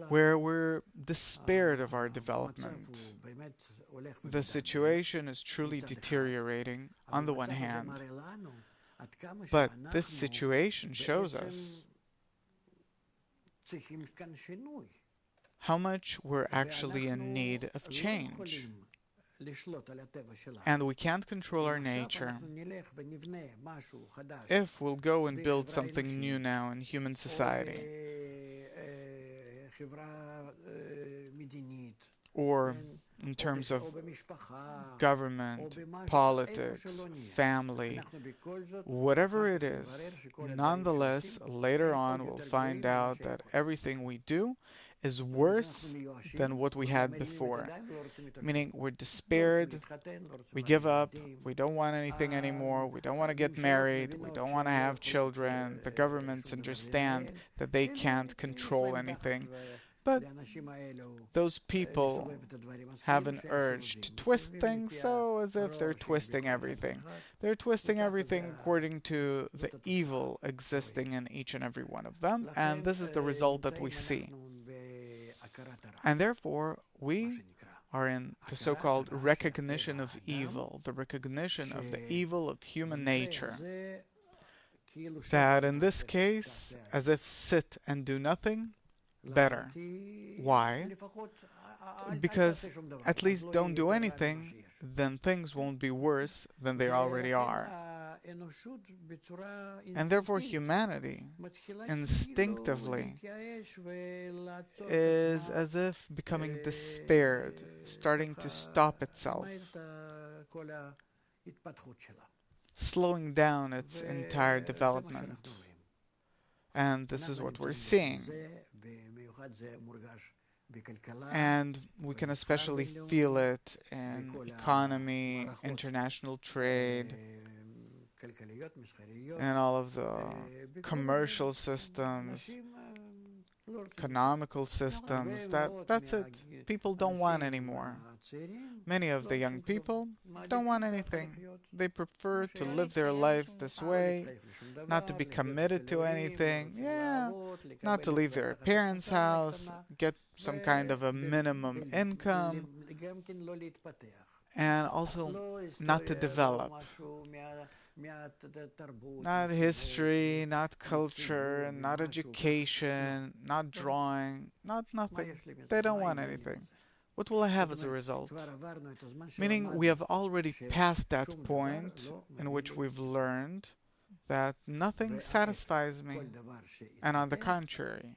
where we're despaired of our development. The situation is truly deteriorating on the one hand, but this situation shows us how much we're actually in need of change. And we can't control our nature. If we'll go and build something new now in human society, or in terms of government, politics, family, whatever it is, nonetheless, later on we'll find out that everything we do is worse than what we had before. Meaning we're despaired, we give up, we don't want anything anymore, we don't want to get married, we don't want to have children. The governments understand that they can't control anything. But those people have an urge to twist things so as if they're twisting everything. They're twisting everything according to the evil existing in each and every one of them, and this is the result that we see. And therefore, we are in the so-called recognition of evil, the recognition of the evil of human nature. That in this case, as if sit and do nothing, better. Why? Because at least don't do anything, then things won't be worse than they already are. And therefore humanity instinctively is as if becoming despaired, starting to stop itself, slowing down its entire development. And this is what we're seeing. And we can especially feel it in economy, international trade, and all of the commercial systems, economical systems. That's it. People don't want anymore. Many of the young people don't want anything. They prefer to live their life this way, not to be committed to anything, not to leave their parents' house, get some kind of a minimum income, and also not to develop. Not history, not culture, not education, not drawing, not nothing. They don't want anything. What will I have as a result? Meaning we have already passed that point in which we've learned that nothing satisfies me. And on the contrary,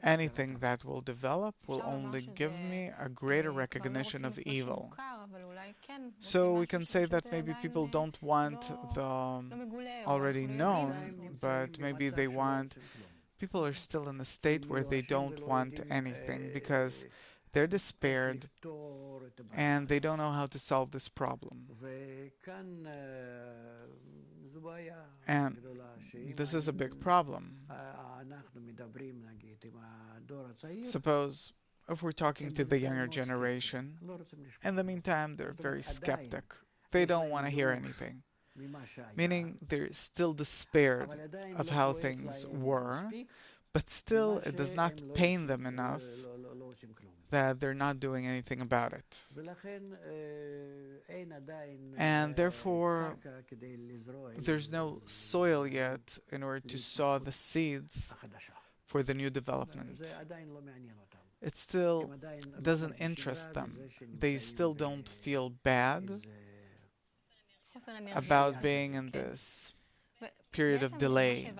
anything that will develop will only give me a greater recognition of evil. So we can say that maybe people don't want the already known, but maybe they want, people are still in a state where they don't want anything because they're despaired and they don't know how to solve this problem. And this is a big problem. Suppose if we're talking to the younger generation, in the meantime they're very skeptic. They don't want to hear anything. Meaning they're still despaired of how things were, but still it does not pain them enough that they're not doing anything about it. And therefore, there's no soil yet in order to sow the seeds for the new development. It still doesn't interest them. They still don't feel bad about being in this period of delay.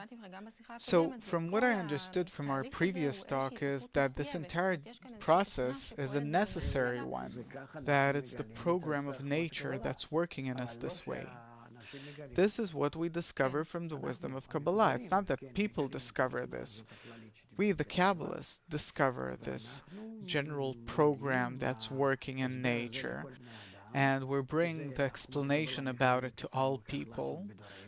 So from what I understood from our previous talk is that this entire process is a necessary one, that it's the program of nature that's working in us this way. This is what we discover from the wisdom of Kabbalah. It's not that people discover this. We, the Kabbalists, discover this general program that's working in nature. And we're bringing the explanation about it to all people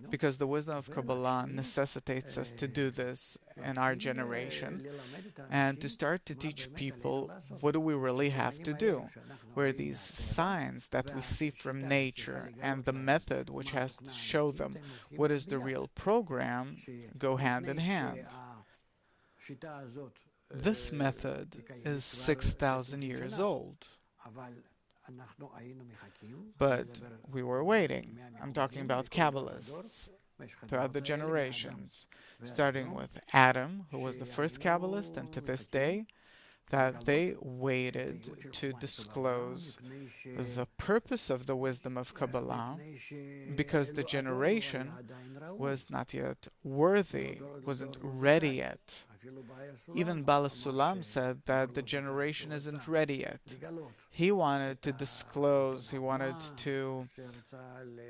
because the wisdom of Kabbalah necessitates us to do this in our generation and to start to teach people what do we really have to do, where these signs that we see from nature and the method which has to show them what is the real program go hand in hand. This method is 6,000 years old, but we were waiting. I'm talking about Kabbalists throughout the generations, starting with Adam, who was the first Kabbalist, and to this day, that they waited to disclose the purpose of the wisdom of Kabbalah because the generation was not yet worthy, wasn't ready yet. Even Bala Sulam said that the generation isn't ready yet. He wanted to disclose, he wanted to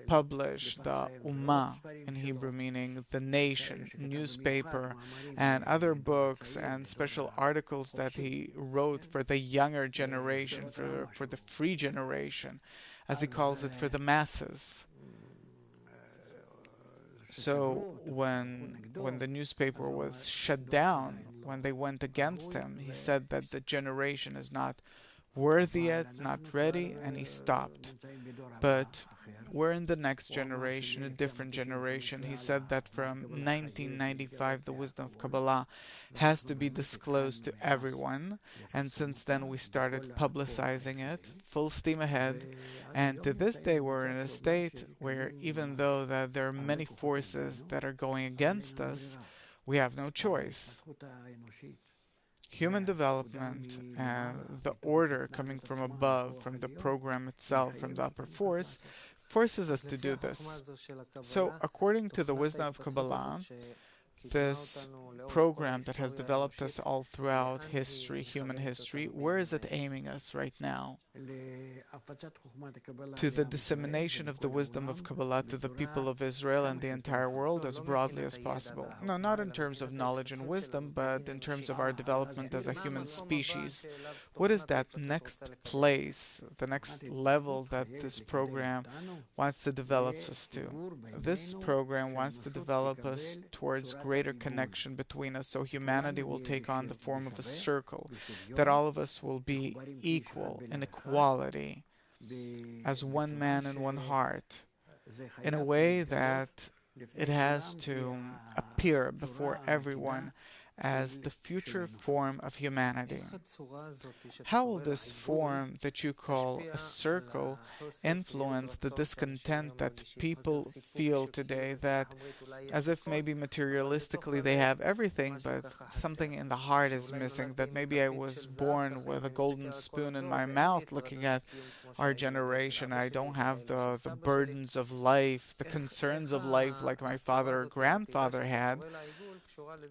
publish the Ummah, in Hebrew meaning the nation, newspaper, and other books and special articles that he wrote for the younger generation, for the free generation, as he calls it, for the masses. So when the newspaper was shut down, when they went against him, he said that the generation is not worthy yet, not ready, and he stopped. But we're in the next generation, a different generation. He said that from 1995, the wisdom of Kabbalah has to be disclosed to everyone, and since then we started publicizing it, full steam ahead. And to this day, we're in a state where even though that there are many forces that are going against us, we have no choice. Human development and the order coming from above, from the program itself, from the upper force, forces us to do this. So, according to the wisdom of Kabbalah, this program that has developed us all throughout history, human history, where is it aiming us right now? To the dissemination of the wisdom of Kabbalah to the people of Israel and the entire world as broadly as possible. No, not in terms of knowledge and wisdom, but in terms of our development as a human species. What is that next place, the next level that this program wants to develop us to? This program wants to develop us towards greater connection between us, so humanity will take on the form of a circle, that all of us will be equal in equality, as one man and one heart, in a way that it has to appear before everyone as the future form of humanity. How will this form that you call a circle influence the discontent that people feel today, that as if maybe materialistically they have everything, but something in the heart is missing, that maybe I was born with a golden spoon in my mouth looking at our generation. I don't have the burdens of life, the concerns of life like my father or grandfather had.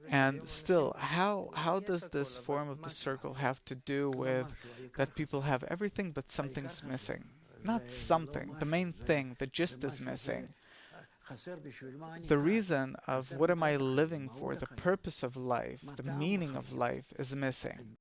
And still, how does this form of the circle have to do with that people have everything but something's missing? Not something, the main thing, the gist is missing. The reason of what am I living for, the purpose of life, the meaning of life is missing.